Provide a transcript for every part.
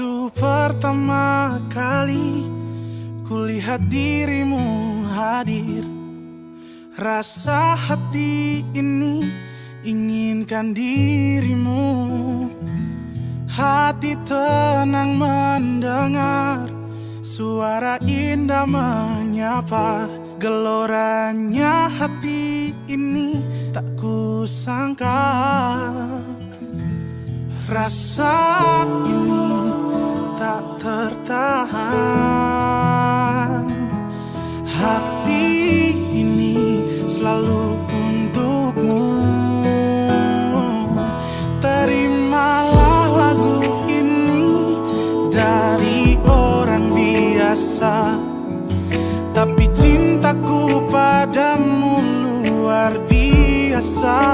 Waktu pertama kali kulihat dirimu hadir, rasa hati ini inginkan dirimu. Hati tenang mendengar suara indah menyapa. Geloranya hati ini tak kusangka. Rasa ini tak tertahan. Hati ini selalu untukmu. Terimalah lagu ini dari orang biasa, tapi cintaku padamu luar biasa.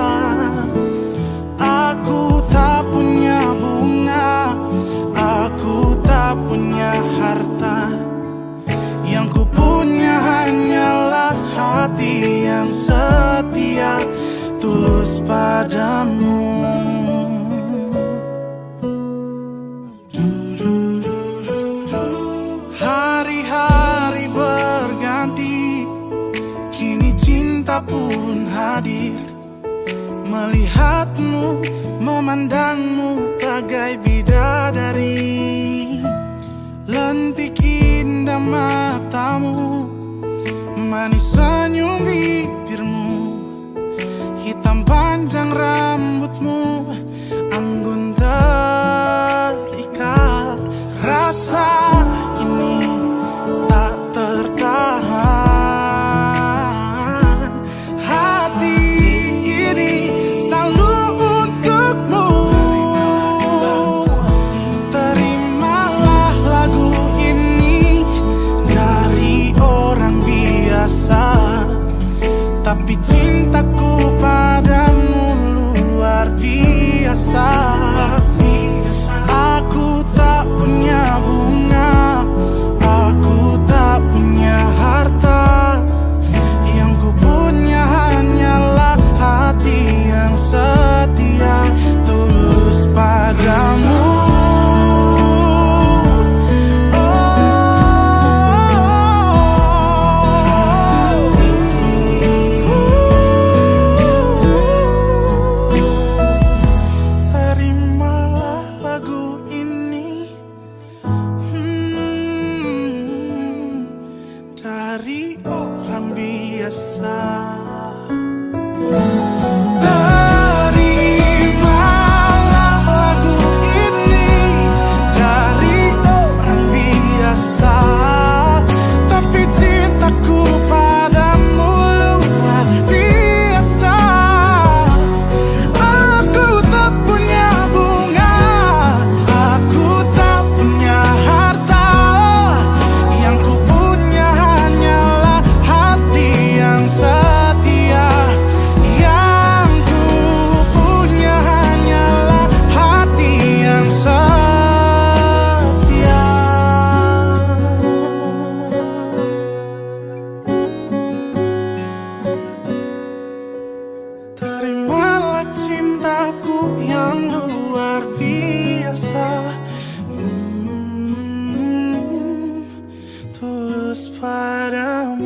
Aku tak punya bunga, aku tak punya harta. Yang ku punya hanyalah hati yang setia, tulus padamu. Hari-hari berganti, kini cinta pun hadir. Melihatmu, memandangmu bagai bidadari. Lentik indah matamu, manis senyum bibirmu, hitam panjang rambutmu, anggun terikat. Rasa ini tak tertahan. Hati ini selalu untukmu. Terimalah lagu ini dari orang biasa, tapi cintaku padamu luar biasa. Aku tak punya bunga, aku tak punya harta. Yang ku punya hanyalah hati yang setia, tulus padamu. Dari orang biasa. Terimalah lagu ini dari orang biasa, tapi cintaku padamu luar biasa. Aku tak punya bunga, aku tak punya harta. Yang ku punya hanyalah hati yang setia. Yang ku punya hanyalah hati yang setia. Terimalah cintaku yang luar biasa, tulus padamu.